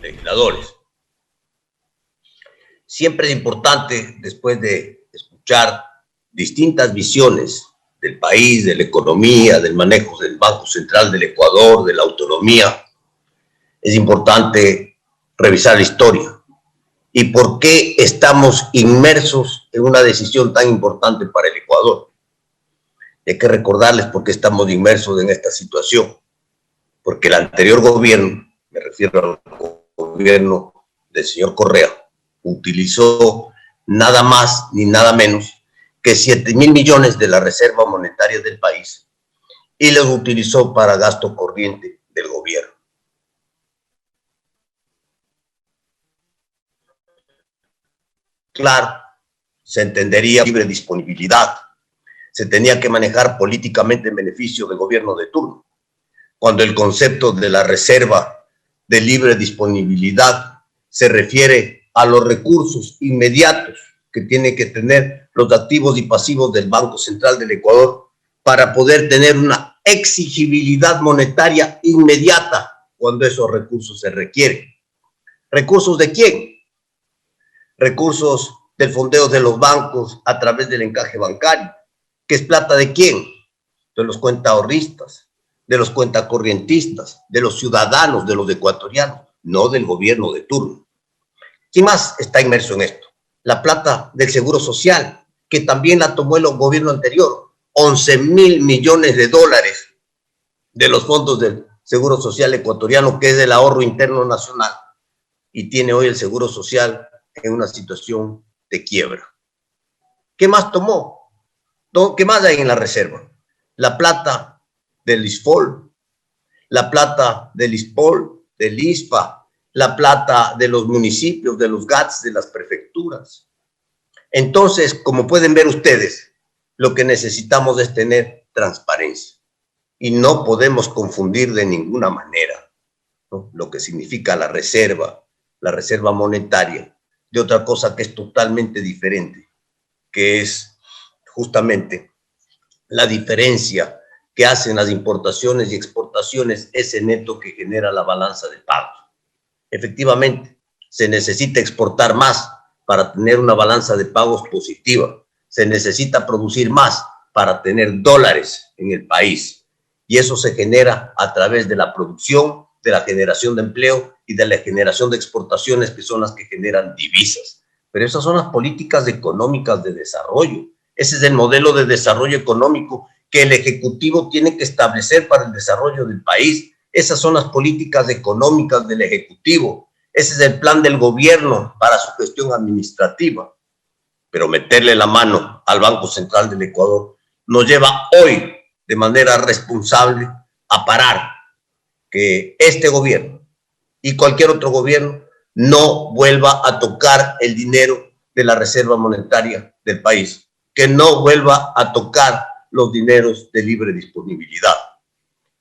legisladores. Siempre es importante, después de escuchar distintas visiones del país, de la economía, del manejo del Banco Central del Ecuador, de la autonomía, es importante revisar la historia y por qué estamos inmersos en una decisión tan importante para el Ecuador. Hay que recordarles por qué estamos inmersos en esta situación. Porque el anterior gobierno, me refiero al gobierno del señor Correa, utilizó nada más ni nada menos que 7.000 millones de la reserva monetaria del país y los utilizó para gasto corriente del gobierno. Claro, se entendería libre disponibilidad, se tenía que manejar políticamente en beneficio del gobierno de turno, cuando el concepto de la reserva de libre disponibilidad se refiere a los recursos inmediatos que tienen que tener los activos y pasivos del Banco Central del Ecuador para poder tener una exigibilidad monetaria inmediata cuando esos recursos se requieren. ¿Recursos de quién? Recursos del fondeo de los bancos a través del encaje bancario. ¿Qué es plata de quién? De los cuentaahorristas, de los cuentacorrientistas, de los ciudadanos, de los ecuatorianos, no del gobierno de turno. ¿Quién más está inmerso en esto? La plata del Seguro Social, que también la tomó el gobierno anterior, 11.000 millones de dólares de los fondos del Seguro Social ecuatoriano, que es del ahorro interno nacional, y tiene hoy el Seguro Social en una situación de quiebra. ¿Qué más tomó? ¿Qué más hay en la reserva? La plata del ISFOL, la plata del ISPOL, del ISPA, la plata de los municipios, de los GATS, de las prefecturas. Entonces, como pueden ver ustedes, lo que necesitamos es tener transparencia y no podemos confundir de ninguna manera, ¿no?, lo que significa la reserva monetaria, de otra cosa que es totalmente diferente, que es justamente la diferencia que hacen las importaciones y exportaciones, ese neto que genera la balanza de pagos. Efectivamente, se necesita exportar más para tener una balanza de pagos positiva. Se necesita producir más para tener dólares en el país. Y eso se genera a través de la producción, de la generación de empleo y de la generación de exportaciones, que son las que generan divisas. Pero esas son las políticas económicas de desarrollo. Ese es el modelo de desarrollo económico que el Ejecutivo tiene que establecer para el desarrollo del país. Esas son las políticas económicas del Ejecutivo. Ese es el plan del gobierno para su gestión administrativa. Pero meterle la mano al Banco Central del Ecuador nos lleva hoy de manera responsable a parar que este gobierno y cualquier otro gobierno no vuelva a tocar el dinero de la reserva monetaria del país, que no vuelva a tocar los dineros de libre disponibilidad.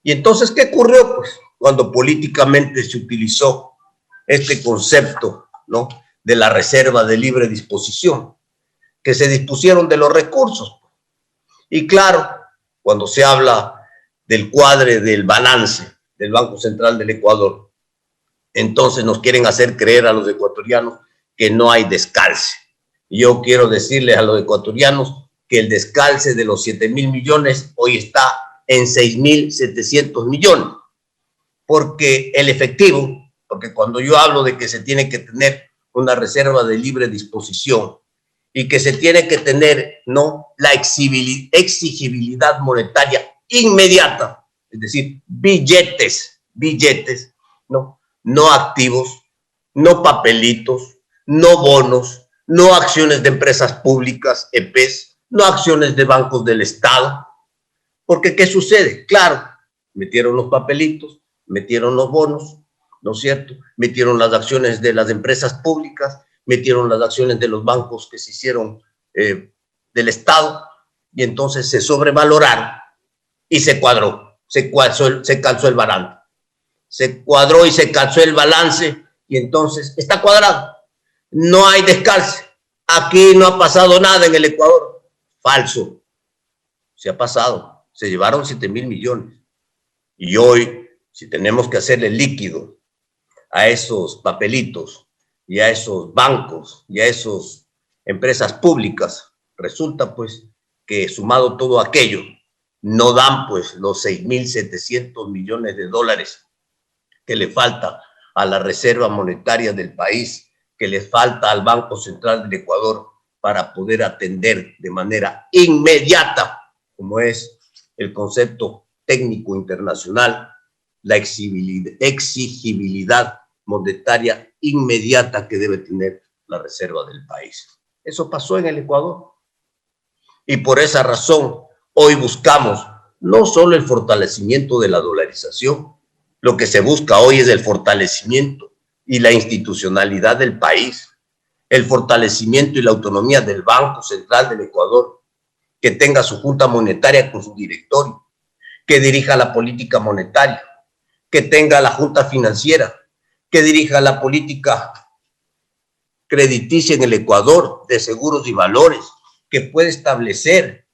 Y entonces, ¿qué ocurrió? Pues cuando políticamente se utilizó este concepto, ¿no?, de la reserva de libre disposición, que se dispusieron de los recursos. Y claro, cuando se habla del cuadre del balance del Banco Central del Ecuador, entonces nos quieren hacer creer a los ecuatorianos que no hay descalce. Y yo quiero decirles a los ecuatorianos que el descalce de los 7.000 millones hoy está en 6.700 millones, porque el efectivo, porque cuando yo hablo de que se tiene que tener una reserva de libre disposición y que se tiene que tener, ¿no?, la exigibilidad monetaria inmediata, es decir, billetes, no activos, no papelitos, no bonos, no acciones de empresas públicas, EPs, no acciones de bancos del Estado. Porque, ¿qué sucede? Claro, metieron los papelitos, metieron los bonos, ¿no es cierto? Metieron las acciones de las empresas públicas, metieron las acciones de los bancos que se hicieron del Estado, y entonces se sobrevaloraron y se cuadró, se calzó el balance. Se cuadró y se calzó el balance, y entonces está cuadrado. No hay descalce. Aquí no ha pasado nada en el Ecuador. Falso. Se ha pasado. Se llevaron 7.000 millones. Y hoy, si tenemos que hacerle líquido a esos papelitos y a esos bancos y a esas empresas públicas, resulta pues que sumado todo aquello, no dan pues los 6.700 millones de dólares que le falta a la reserva monetaria del país, que le falta al Banco Central del Ecuador para poder atender de manera inmediata, como es el concepto técnico internacional, la exigibilidad monetaria inmediata que debe tener la reserva del país. Eso pasó en el Ecuador. Y por esa razón, hoy buscamos no solo el fortalecimiento de la dolarización, lo que se busca hoy es el fortalecimiento y la institucionalidad del país, el fortalecimiento y la autonomía del Banco Central del Ecuador, que tenga su junta monetaria con su directorio, que dirija la política monetaria, que tenga la junta financiera, que dirija la política crediticia en el Ecuador de seguros y valores, que puede establecer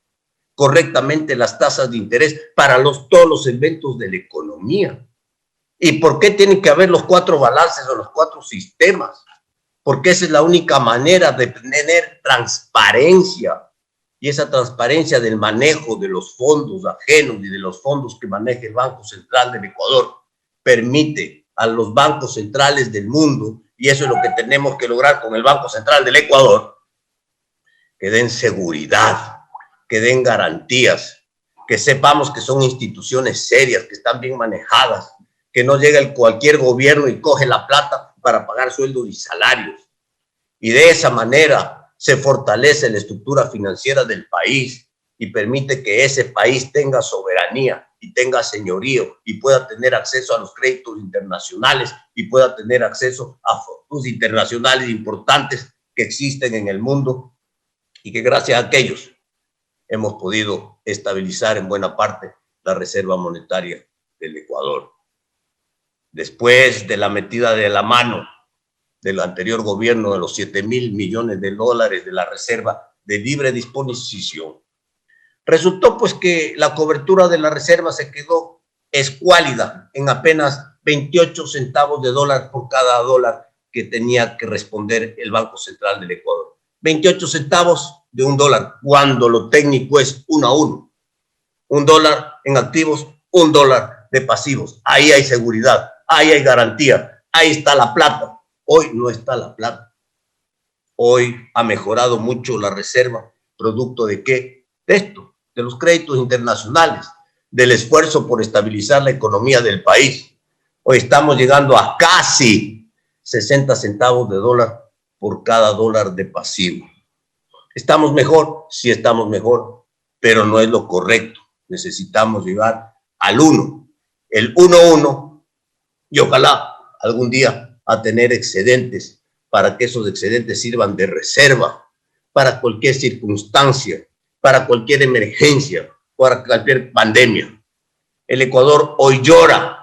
correctamente las tasas de interés para todos los eventos de la economía. ¿Y por qué tienen que haber los 4 balances o los 4 sistemas? Porque esa es la única manera de tener transparencia, y esa transparencia del manejo de los fondos ajenos y de los fondos que maneja el Banco Central del Ecuador permite a los bancos centrales del mundo, y eso es lo que tenemos que lograr con el Banco Central del Ecuador, que den seguridad, que den garantías, que sepamos que son instituciones serias, que están bien manejadas, que no llega cualquier gobierno y coge la plata para pagar sueldos y salarios. Y de esa manera se fortalece la estructura financiera del país y permite que ese país tenga soberanía y tenga señorío y pueda tener acceso a los créditos internacionales y pueda tener acceso a fondos internacionales importantes que existen en el mundo y que gracias a aquellos hemos podido estabilizar en buena parte la reserva monetaria del Ecuador. Después de la metida de la mano del anterior gobierno de los 7.000 millones de dólares de la reserva de libre disposición, resultó pues que la cobertura de la reserva se quedó escuálida en apenas 28 centavos de dólar por cada dólar que tenía que responder el Banco Central del Ecuador. 28 centavos de un dólar, cuando lo técnico es 1 a 1. Un dólar en activos, un dólar de pasivos. Ahí hay seguridad, ahí hay garantía, ahí está la plata. Hoy no está la plata. Hoy ha mejorado mucho la reserva, producto de qué? De esto, de los créditos internacionales, del esfuerzo por estabilizar la economía del país. Hoy estamos llegando a casi 60 centavos de dólar por cada dólar de pasivo. ¿Estamos mejor? Sí, estamos mejor, pero no es lo correcto. Necesitamos llegar al 1, el 1-1, y ojalá algún día a tener excedentes para que esos excedentes sirvan de reserva para cualquier circunstancia, para cualquier emergencia, para cualquier pandemia. El Ecuador hoy llora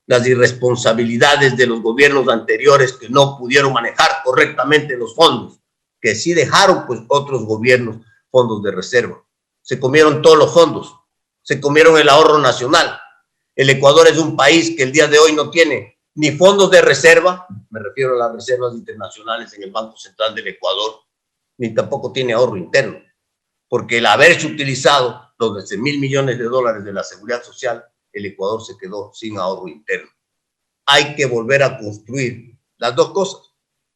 las irresponsabilidades de los gobiernos anteriores que no pudieron manejar correctamente los fondos, que sí dejaron pues otros gobiernos fondos de reserva. Se comieron todos los fondos, se comieron el ahorro nacional. El Ecuador es un país que el día de hoy no tiene ni fondos de reserva, me refiero a las reservas internacionales en el Banco Central del Ecuador, ni tampoco tiene ahorro interno, porque el haberse utilizado los 12.000 millones de dólares de la Seguridad Social, el Ecuador se quedó sin ahorro interno. Hay que volver a construir las dos cosas,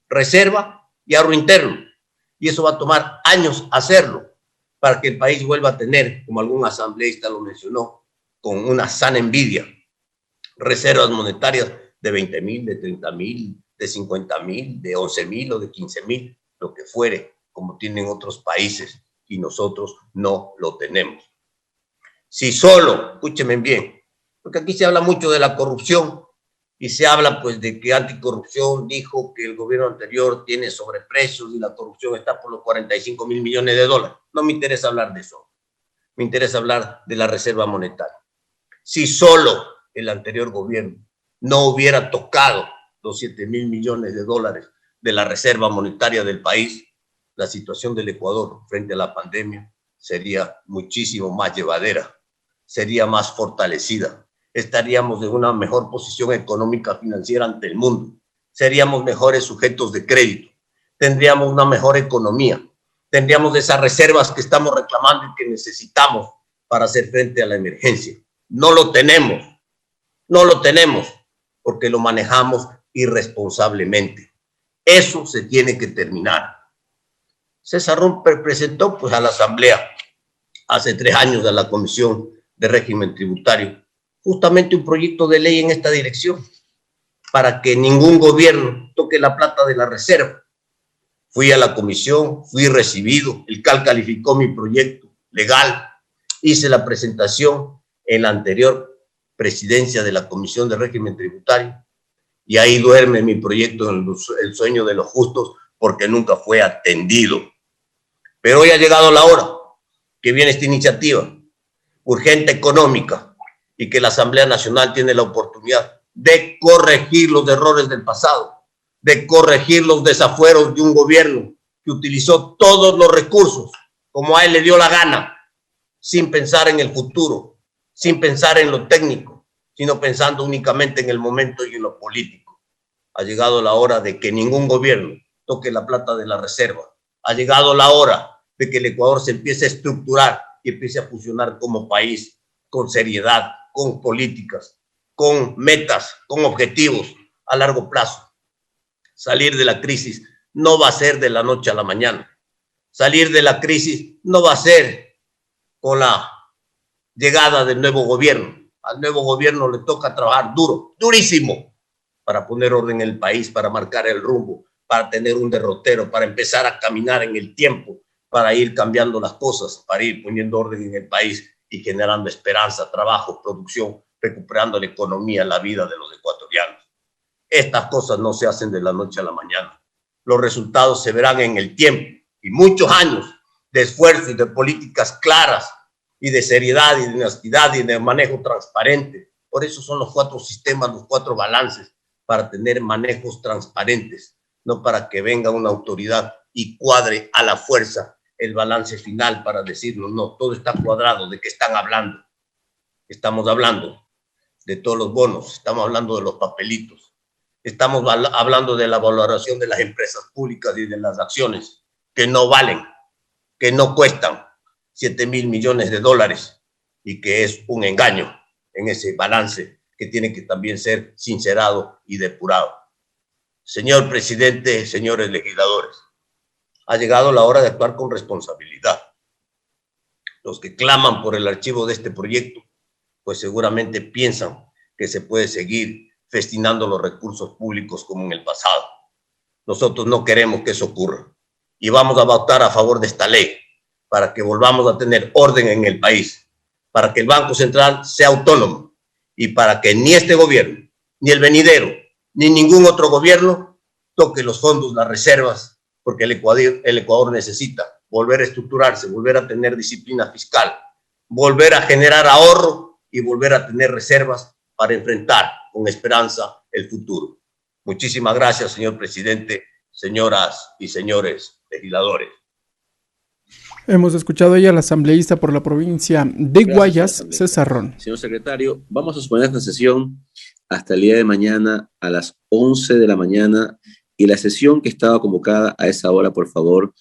reserva y ahorro interno, y eso va a tomar años hacerlo, para que el país vuelva a tener, como algún asambleísta lo mencionó, con una sana envidia, reservas monetarias de 20.000, de 30.000, de 50.000, de 11.000 o de 15.000, lo que fuere, como tienen otros países, y nosotros no lo tenemos. Si solo, escúchenme bien, porque aquí se habla mucho de la corrupción, y se habla pues de que Anticorrupción dijo que el gobierno anterior tiene sobreprecios y la corrupción está por los 45.000 millones de dólares. No me interesa hablar de eso, me interesa hablar de la reserva monetaria. Si solo el anterior gobierno no hubiera tocado los 7.000 millones de dólares de la reserva monetaria del país, la situación del Ecuador frente a la pandemia sería muchísimo más llevadera, sería más fortalecida, estaríamos en una mejor posición económica financiera ante el mundo. seríamos mejores sujetos de crédito, tendríamos una mejor economía, tendríamos esas reservas que estamos reclamando y que necesitamos para hacer frente a la emergencia. No lo tenemos, porque lo manejamos irresponsablemente. Eso se tiene que terminar. César Romper presentó pues, a la Asamblea hace 3 años a la Comisión de Régimen Tributario justamente un proyecto de ley en esta dirección para que ningún gobierno toque la plata de la reserva. Fui a la comisión, fui recibido, el CAL calificó mi proyecto legal, hice la presentación en la anterior presidencia de la Comisión de Régimen Tributario y ahí duerme mi proyecto en el sueño de los justos porque nunca fue atendido. Pero hoy ha llegado la hora que viene esta iniciativa urgente económica y que la Asamblea Nacional tiene la oportunidad de corregir los errores del pasado, de corregir los desafueros de un gobierno que utilizó todos los recursos como a él le dio la gana, sin pensar en el futuro, sin pensar en lo técnico, sino pensando únicamente en el momento y en lo político. Ha llegado la hora de que ningún gobierno toque la plata de la reserva. Ha llegado la hora de que el Ecuador se empiece a estructurar y empiece a funcionar como país, con seriedad, con políticas, con metas, con objetivos a largo plazo. Salir de la crisis no va a ser de la noche a la mañana. Salir de la crisis no va a ser con la llegada del nuevo gobierno. Al nuevo gobierno le toca trabajar duro, durísimo, para poner orden en el país, para marcar el rumbo, para tener un derrotero, para empezar a caminar en el tiempo, para ir cambiando las cosas, para ir poniendo orden en el país y generando esperanza, trabajo, producción, recuperando la economía, la vida de los ecuatorianos. Estas cosas no se hacen de la noche a la mañana. Los resultados se verán en el tiempo y muchos años de esfuerzo y de políticas claras y de seriedad y de honestidad y de manejo transparente. Por eso son los 4 sistemas, los 4 balances, para tener manejos transparentes, no para que venga una autoridad y cuadre a la fuerza el balance final para decirnos, no, todo está cuadrado. ¿De qué están hablando? Estamos hablando de todos los bonos, estamos hablando de los papelitos, estamos hablando de la valoración de las empresas públicas y de las acciones que no valen, que no cuestan 7.000 millones de dólares y que es un engaño en ese balance que tiene que también ser sincerado y depurado. Señor presidente, señores legisladores, ha llegado la hora de actuar con responsabilidad. Los que claman por el archivo de este proyecto, pues seguramente piensan que se puede seguir festinando los recursos públicos como en el pasado. Nosotros no queremos que eso ocurra y vamos a votar a favor de esta ley para que volvamos a tener orden en el país, para que el Banco Central sea autónomo y para que ni este gobierno, ni el venidero, ni ningún otro gobierno toque los fondos, las reservas, porque el Ecuador necesita volver a estructurarse, volver a tener disciplina fiscal, volver a generar ahorro y volver a tener reservas para enfrentar con esperanza el futuro. Muchísimas gracias, señor presidente, señoras y señores legisladores. Hemos escuchado ya al asambleísta por la provincia de Guayas, César Ron. Señor secretario, vamos a suspender esta sesión hasta el día de mañana a las 11 de la mañana y la sesión que estaba convocada a esa hora, por favor,